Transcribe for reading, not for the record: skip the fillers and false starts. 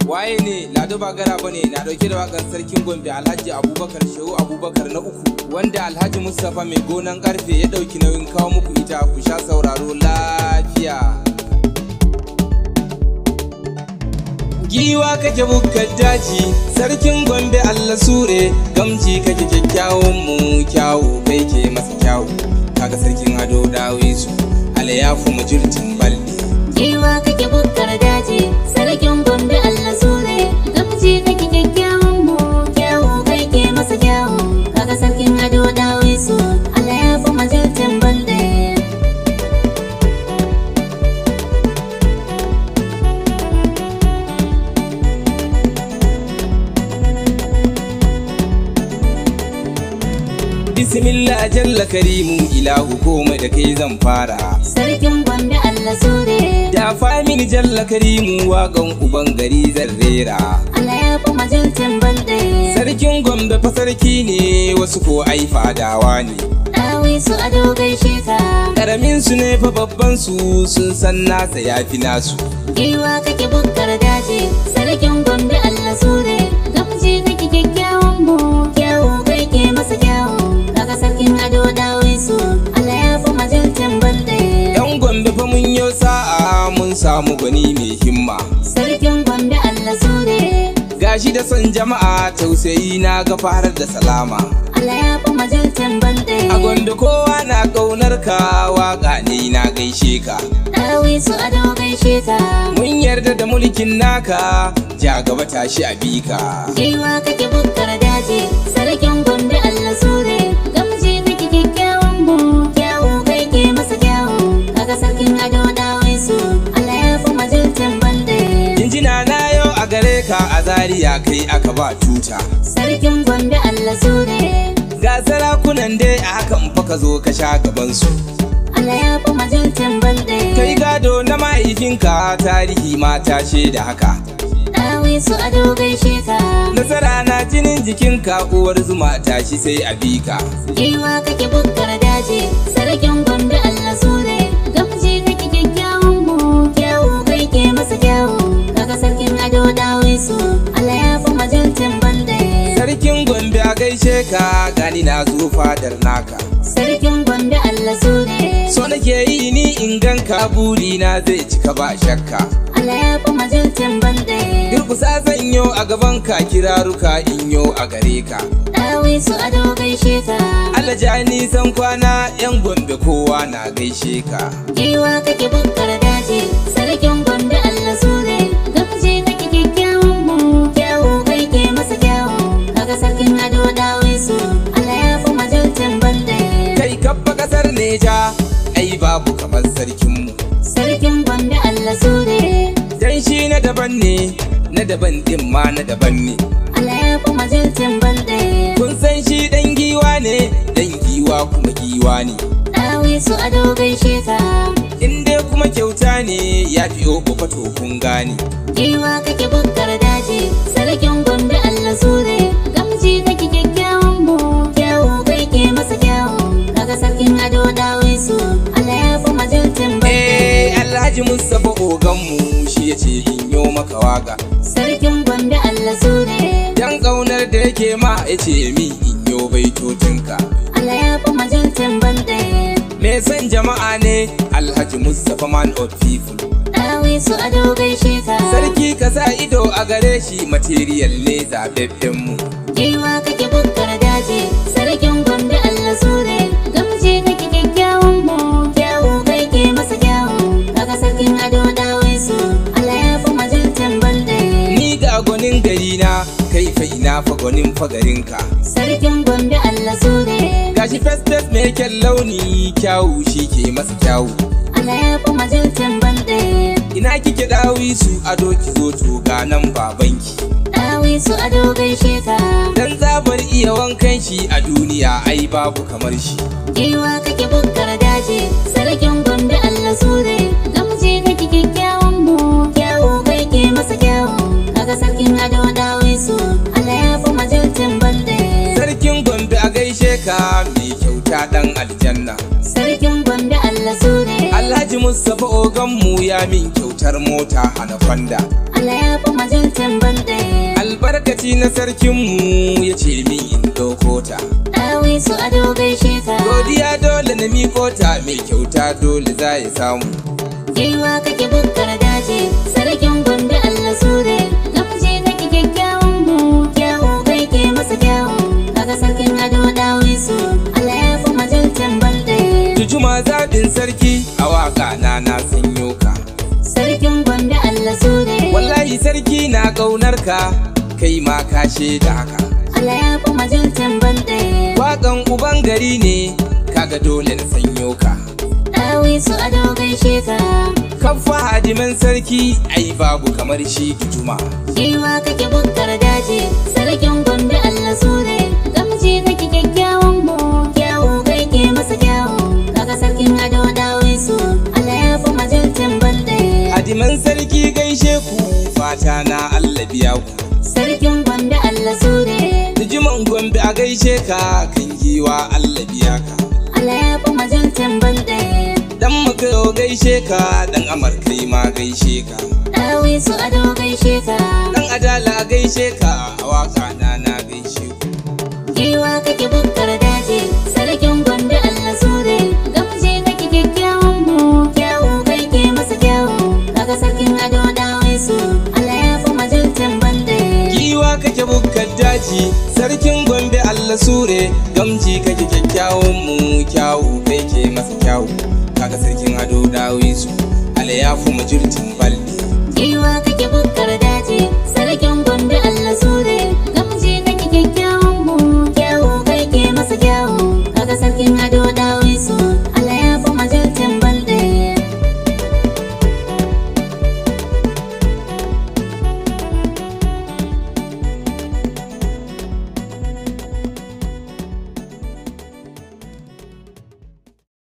Waye ne Lado ba gara bane na dauke da wakan sarkin Gombe Alhaji Abubakar Shehu Abubakar na uku wanda Alhaji Mustapha mai gonan karfe ya dauki nauyin kawo muku ita ku sha sauraro lafiya. Giwa kake bukkar daji sarkin Gombe Allah sure gamji kake kyakkyawan mu kyawu kai ke masa kyawu kaga sarkin ado dawi su alayafu majurtin balli. Giwa kake bukkar daji sarkin Gombe Allah sure gamji kake kyakkyawan mu kyawu kai ke masa kyawu kaga sarkin ado dawi su alayafu majurtin balli. Bismillah jalla karimu ilahu komai da kai zan fara. Sarkin Gombe Allah sure da famini jalla karimu waƙan uban gari zan rera. Allah ya fi majaltin balde. Sarkin Gombe fa sarki ne wasu ko ai fadawa ne. Dawi su ado gaishe ka. Karamin su ne fa babban su sun san nasa yafi nasu. Giwa kake bukkar daji sarkin Gombe Allah sure gamji kake kyakkyawan mu kyawu kai ke masa kyawu kaga sarkin ado dawi su Allah ya fi majaltin balde. Yan Gombe fa mun yo sa'a mun samu gwani mai himma. Sarkin Gombe Allah sure gashi da son jama'a tausayi na ga farar da salama. Allah ya fi majaltin balde. A Gombe kowa na kaunar ka waka ne na gaishe ka. Dawi su ado gaishe ka. Mun yarda da mulkin naka ja gaba tashi a bika. Giwa kake bukkar daji sarkin Gombe Allah sure gamji kake kyakkyawan mu kyawu kai ke masa kyawu kaga sarkin ado dawi su Allah ya fi majaltin balde. Jinjina na yau a gare ka a Zaria kai aka ba tuta. Sarkin Gombe Allah sure ga sarakunan dai a hakan fa ka zo ka sha gaban su. Allah ya fi majaltin balde. Kai gado na mahaifinka tarihi mata da haka. Dawi su ado gaishe ka. Nasara na jinin jikinka uwar zuma tashi sai a bika. Giwa kake bukkar daji sarkin Gombe Allah sure gamji kake kyakkyawan mu kyawu kai ke masa kyawu kaga sarkin ado dawi su Allah ya fi majaltin balde. Sarkin Gombe a gaishe ka gani na zo fadar naka. Sarkin Gombe Allah sure so nake yi ni in ganka buri na zai cika ba shakka. Allah ya fi majaltin balde. Durkusa zan yo a gaban ka kiraruka in yo a gare ka. Dawi su ado gaishe ka. Allah ja nisan kwana yan Gombe kowa na gaishe ka. Giwa kake bukkar daji sarkin Gombe Allah sure gamji kake kyakkyawan mu kyawu kai ke masa kyawu kaga sarkin ado dawi su Allah ya fi majaltin balde. Kai kabba kasar Neja ai babu kamar sarkin mu. Sarkin Gombe Allah sure dan shi na daban ne na daban din ma na daban ne. Allah ya fi majaltin balde. Kun san shi dan giwa ne dan giwa kuma giwa ne. Dawi su ado gaishe ka. In dai kuma kyauta ne ya fi obo fato kun gane. Giwa kake bukkar daji sarkin Gombe Allah sure gamji kake kyakkyawan mu kyawu kai ke masa kyawu kaga sarkin ado dawi su Allah ya fi majaltin balde. Alhaji Mustapha ogan mu shi yace in yo maka waka. Sarkin Gombe Allah sure dan kaunar da yake ma yace mi in yo baitotinka. Allah ya fi majaltin balde. Me san jama'a ne Alhaji Mustapha man of people. Dawi su ado gaishe ka. Sarki ka sa ido a gare shi material ne zababben mu. Giwa kake bukkar daji sarkin Gombe Allah sure gamji kake kyakkyawan mu kyawu kai ke masa kyawu kaga sarkin ado dawi su Allah ya fi majaltin balde. Ni ga gwanin gari na kai fa ina fa gwanin fagarinka. Sarkin Gombe Allah sure gashi fesfes mai kyan launi kyawu shi ke masa kyawu. Allah ya fi majaltin balde. Ina kike dawi su ado ki zo to ga nan babanki. Dawi su ado gaishe ka. Dan zabar iya wankan shi a duniya ai babu kamar shi. Giwa kake bukkar daji sarkin Gombe Allah sure gamji kake kyakkyawan mu kyawu kai ke masa kyawu kaga sarkin ado dawi su Allah ya fi majaltin balde. Sarkin Gombe a gaishe ka mai kyauta dan aljanna. Sarkin Gombe Allah sure Alhaji Mustapha oganmu ya min kyautar mota hana kwanda. Allah ya fi majintin balde. Albarkaci na sarkinmu ya ce min in ɗauko ta. Dawi su ado gaishe ka. Godiya dole na miko ta, mai kyauta dole za ya samu. Giwa kake bukkar daji, sarkin Gombe Allah sure. Gamji kake kyakkyawan mu, kyawu kai ke masa kyawu. Kaga sarkin ado dawi su, Allah ya fi majintin balde. Tujuma zaɓin sarki a waka na sanyo ka. Sarkin Gombe Allah sure. Wallahi sarki na ƙaunar ka, kai ma ka shaida haka. Allah ya fi majintin balde. Waƙan uban gari ne, kaga dole na sanyo ka. Dawi su ado gaishe ka. Kafa hadiman sarki, ai babu kamar shi Tujuma. Giwa kake bukkar daji, sarkin Gombe Allah sure. Gamji kake kyakkyawan mu, kyawu kai ke masa kyawu. Kaga sarkin ado dawi su, Allah ya fi majintin balde. Hadiman sarki gaishe ku, fata na Allah biya ku. Sarkin Gombe Allah sure. Tujuman Gombe a gaishe ka, kan giwa Allah biya ka. Allah ya fi majintin balde. Dan makayo gaishe ka, dan amarkai ma gaishe ka. Dawi su ado gaishe ka. Dan adala gaishe ka, a waka na gaishe ku. Giwa kake bukkar daji, sarkin Gombe Allah sure. Gamji kake kyakkyawan mu, kyawu kai ke masa kyawu. Kaga sarkin ado dawi su, Allah ya fi majintin balde. Giwa kake bukkar daji, sarkin Gombe Allah sure. Gamji kake kyakkyawan mu, kyawu kai ke masa kyawu. Kaga sarkin ado dawi su, Allah ya fi majirtin balde.